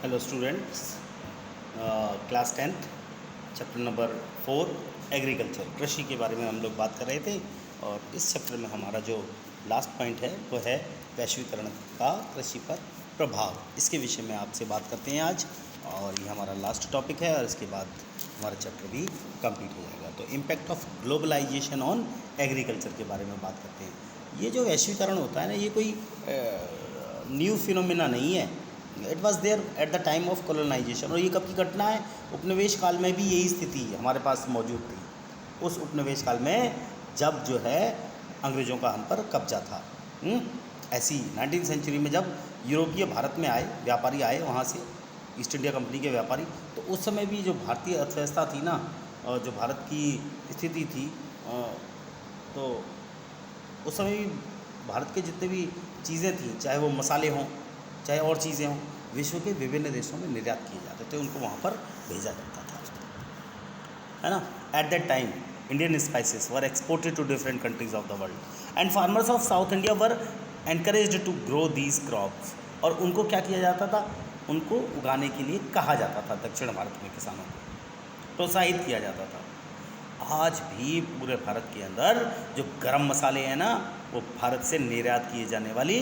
Hello students, class 10th chapter number 4 agriculture कृषि के बारे में हम लोग बात कर रहे थे। और इस चैप्टर में हमारा जो लास्ट पॉइंट है वो है वैश्वीकरण का कृषि पर प्रभाव। इसके विषय में आपसे बात करते हैं आज, और ये हमारा लास्ट टॉपिक है और इसके बाद हमारा चैप्टर भी कंप्लीट हो जाएगा। तो impact of globalization on agriculture के बारे में बात करते हैं। ये जो वैश्वीकरण होता है ना, ये कोई न्यू फिनोमिना नहीं है। It was there at the time of colonization. और ये कब की घटना है? उपनिवेश काल में भी यही स्थिति हमारे पास मौजूद थी। उस उपनिवेश काल में जब जो है अंग्रेज़ों का हम पर कब्जा था। ऐसी 19वीं सेंचुरी में जब यूरोपीय भारत में आए, व्यापारी आए वहाँ से, ईस्ट इंडिया कंपनी के व्यापारी, तो उस समय भी जो भारतीय अर्थव्यवस्था थी ना, और जो भारत की स्थिति थी, तो उस समय भी भारत के जितने भी चीज़ें थी, चाहे वो मसाले हों चाहे और चीज़ें हों, विश्व के विभिन्न देशों में निर्यात किए जाते थे, उनको वहाँ पर भेजा जाता था, है ना। At that time Indian spices were exported to different countries of the world and farmers of south India were encouraged to grow these crops. और उनको क्या किया जाता था? उनको उगाने के लिए कहा जाता था। दक्षिण भारत में किसानों को प्रोत्साहित किया जाता था। आज भी पूरे भारत के अंदर जो गरम मसाले हैं ना, वो भारत से निर्यात किए जाने वाली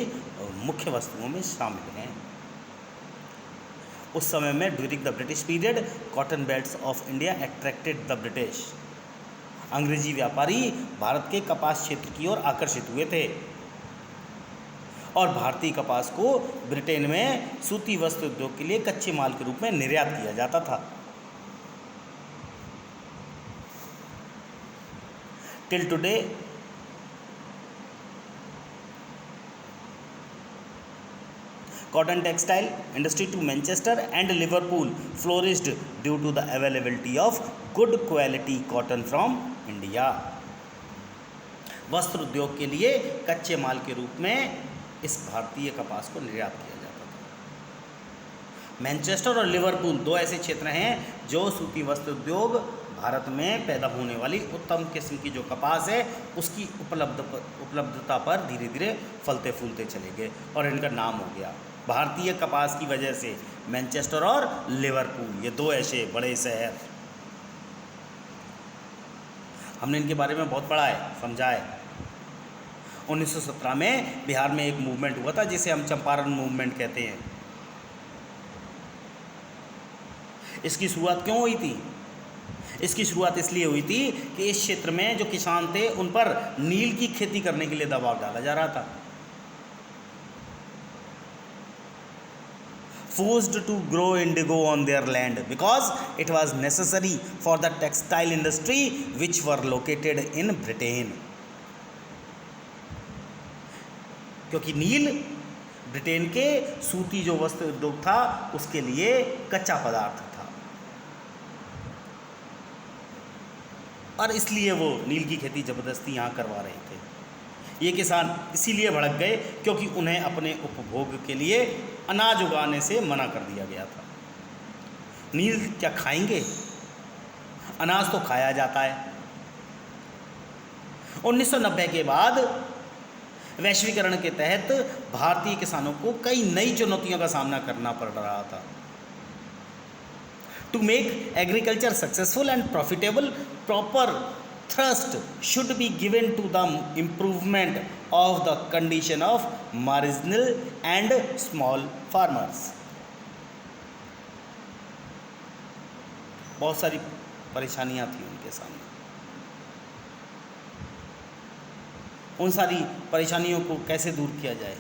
मुख्य वस्तुओं में शामिल हैं। उस समय में during the British period cotton belts of India attracted the British. अंग्रेजी व्यापारी भारत के कपास क्षेत्र की ओर आकर्षित हुए थे और भारतीय कपास को ब्रिटेन में सूती वस्त्र उद्योग के लिए कच्चे माल के रूप में निर्यात किया जाता था। Till today cotton textile industry to Manchester and Liverpool flourished due to the availability of good quality cotton from India। वस्त्र उद्योग के लिए कच्चे माल के रूप में इस भारतीय कपास को निर्यात किया जाता था। मैनचेस्टर और लिवरपूल दो ऐसे क्षेत्र हैं जो सूती वस्त्र उद्योग भारत में पैदा होने वाली उत्तम किस्म की जो कपास है उसकी उपलब्धता पर धीरे धीरे फलते फूलते चले गए और इनका नाम हो गया भारतीय कपास की वजह से मैनचेस्टर और लिवरपूल। ये दो ऐसे बड़े शहर, हमने इनके बारे में बहुत पढ़ा है, समझा है। 1917 में बिहार में एक मूवमेंट हुआ था जिसे हम चंपारण मूवमेंट कहते हैं। इसकी शुरुआत क्यों हुई थी? इसकी शुरुआत इसलिए हुई थी कि इस क्षेत्र में जो किसान थे उन पर नील की खेती करने के लिए दबाव डाला जा रहा था। Forced to grow indigo on their land because it was necessary for the textile industry which were located in Britain। क्योंकि नील ब्रिटेन के सूती जो वस्त्र उद्योग था उसके लिए कच्चा पदार्थ था, और इसलिए वो नील की खेती जबरदस्ती यहाँ करवा रहे थे। ये किसान इसीलिए भड़क गए क्योंकि उन्हें अपने उपभोग के लिए अनाज उगाने से मना कर दिया गया था। नील क्या खाएंगे? अनाज तो खाया जाता है। 1990 के बाद वैश्वीकरण के तहत भारतीय किसानों को कई नई चुनौतियों का सामना करना पड़ रहा था। To make agriculture successful and profitable, proper thrust should be given to the improvement of the condition of marginal and small farmers। बहुत सारी परेशानियां थी उनके सामने। उन सारी परेशानियों को कैसे दूर किया जाए?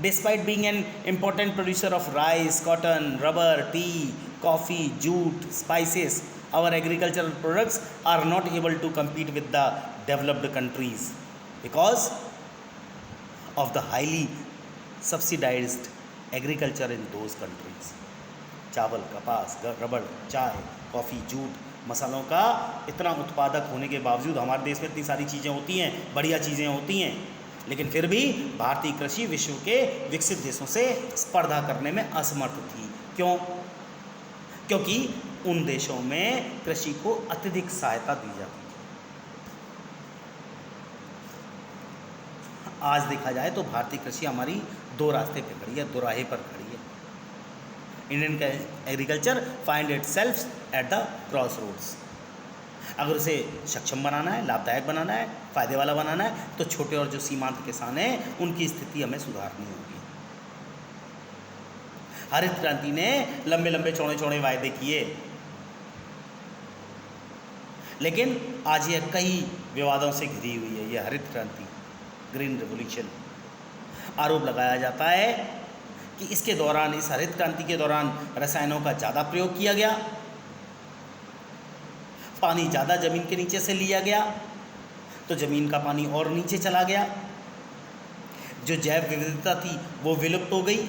Despite being an important producer of rice, cotton, rubber, tea, coffee, jute, spices, our agricultural products are not able to compete with the developed countries because of the highly subsidized agriculture in those countries। चावल, कपास, रबड़, चाय, coffee, jute, मसालों का इतना उत्पादक होने के बावजूद हमारे देश में इतनी सारी चीज़ें होती हैं, बढ़िया चीज़ें होती हैं, लेकिन फिर भी भारतीय कृषि विश्व के विकसित देशों से स्पर्धा करने में असमर्थ थी। क्यों? क्योंकि उन देशों में कृषि को अत्यधिक सहायता दी जाती थी। आज देखा जाए तो भारतीय कृषि हमारी दो रास्ते पे खड़ी है, दो राहे पर खड़ी है। Indian agriculture find itself at the crossroads. अगर उसे सक्षम बनाना है, लाभदायक बनाना है, फ़ायदे वाला बनाना है, तो छोटे और जो सीमांत किसान हैं उनकी स्थिति हमें सुधारनी होगी। हरित क्रांति ने लंबे लंबे चौड़े चौड़े वायदे किए, लेकिन आज यह कई विवादों से घिरी हुई है। यह हरित क्रांति, ग्रीन रेवोल्यूशन, आरोप लगाया जाता है कि इसके दौरान, इस हरित क्रांति के दौरान रसायनों का ज़्यादा प्रयोग किया गया, पानी ज़्यादा ज़मीन के नीचे से लिया गया, तो ज़मीन का पानी और नीचे चला गया, जो जैव विविधता थी वो विलुप्त हो गई,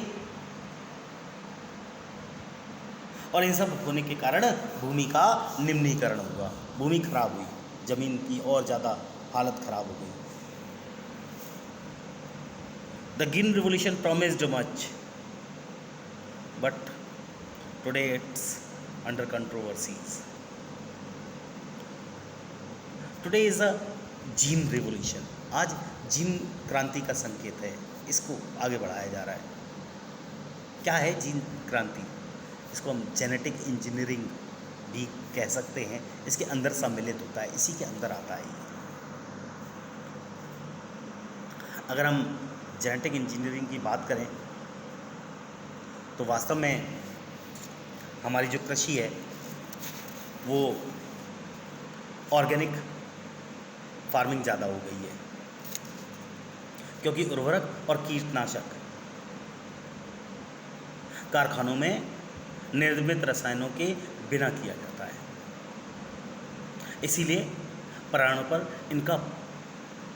और इन सब होने के कारण भूमि का निम्नीकरण हुआ, भूमि खराब हुई, ज़मीन की और ज़्यादा हालत खराब हो गई। The green revolution promised much, but today it's under controversies. Today is a gene revolution. आज जीन क्रांति का संकेत है, इसको आगे बढ़ाया जा रहा है। क्या है जीन क्रांति? इसको हम जेनेटिक इंजीनियरिंग भी कह सकते हैं। इसके अंदर सम्मिलित होता है, इसी के अंदर आता है ये। अगर हम जेनेटिक इंजीनियरिंग की बात करें तो वास्तव में हमारी जो कृषि है वो ऑर्गेनिक फार्मिंग ज़्यादा हो गई है, क्योंकि उर्वरक और कीटनाशक कारखानों में निर्मित रसायनों के बिना किया जाता है, इसीलिए पर्यावरण पर इनका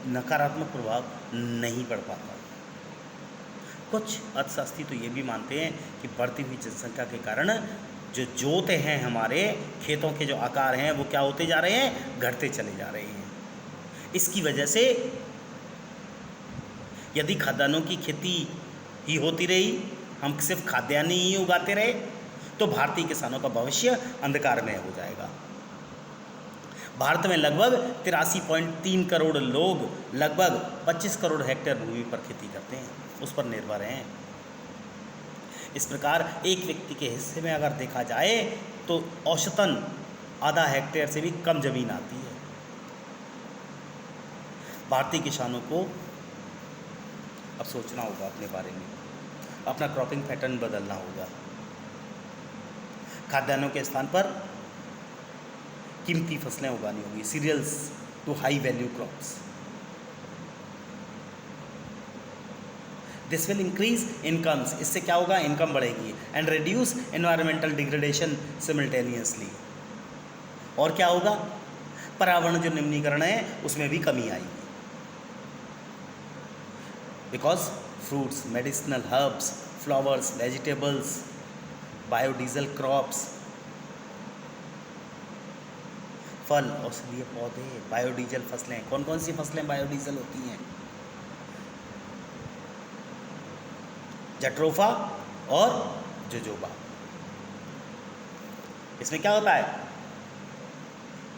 नकारात्मक प्रभाव नहीं पड़ पाता। कुछ अर्थशास्त्री तो ये भी मानते हैं कि बढ़ती हुई जनसंख्या के कारण जो जोते हैं, हमारे खेतों के जो आकार हैं वो क्या होते जा रहे हैं, घटते चले जा रहे हैं। इसकी वजह से यदि खाद्यान्नों की खेती ही होती रही, हम सिर्फ खाद्यान्न ही उगाते रहे, तो भारतीय किसानों का भविष्य अंधकार में हो जाएगा। भारत में लगभग 83.3 करोड़ लोग लगभग 25 करोड़ हेक्टेयर भूमि पर खेती करते हैं, उस पर निर्भर हैं। इस प्रकार एक व्यक्ति के हिस्से में अगर देखा जाए तो औसतन आधा हेक्टेयर से भी कम जमीन आती है। भारतीय किसानों को अब सोचना होगा अपने बारे में, अपना क्रॉपिंग पैटर्न बदलना होगा। खाद्यान्नों के स्थान पर कीमती फसलें उगानी होगी, cereals to high value crops. This will increase incomes, इससे क्या होगा, इनकम बढ़ेगी, and reduce environmental degradation simultaneously. और क्या होगा, पर्यावरण जो निम्नीकरण है उसमें भी कमी आएगी। Because fruits, medicinal herbs, flowers, vegetables, biodiesel crops, फल, औषधीय पौधे, बायोडीजल फसलें। कौन कौन सी फसलें बायोडीजल होती हैं? जट्रोफा और जोजोबा। इसमें क्या होता है,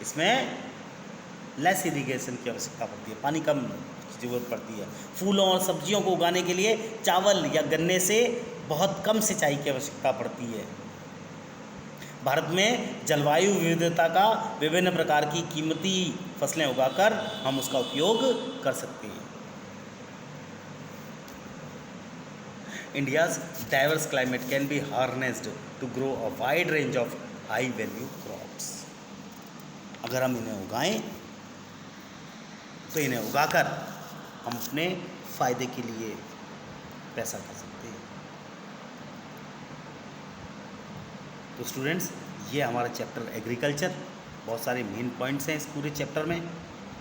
इसमें लेस इरिगेशन की आवश्यकता पड़ती है, पानी कम की जरूरत पड़ती है। फूलों और सब्जियों को उगाने के लिए चावल या गन्ने से बहुत कम सिंचाई की आवश्यकता पड़ती है। भारत में जलवायु विविधता का विभिन्न प्रकार की कीमती फसलें उगाकर हम उसका उपयोग कर सकते हैं। India's diverse climate can be harnessed to grow a wide range of high value crops. अगर हम इन्हें उगाएं तो इन्हें उगाकर हम अपने फ़ायदे के लिए पैसा कर सकते हैं। तो स्टूडेंट्स, ये हमारा चैप्टर एग्रीकल्चर, बहुत सारे मेन पॉइंट्स हैं इस पूरे चैप्टर में,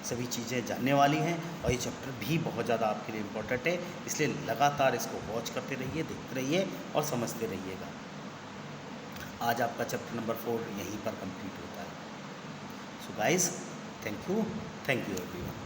सभी चीज़ें जानने वाली हैं, और ये चैप्टर भी बहुत ज़्यादा आपके लिए इम्पोर्टेंट है, इसलिए लगातार इसको वॉच करते रहिए, देखते रहिए और समझते रहिएगा। आज आपका चैप्टर नंबर 4 यहीं पर कंप्लीट होता है। So guys, thank you everyone.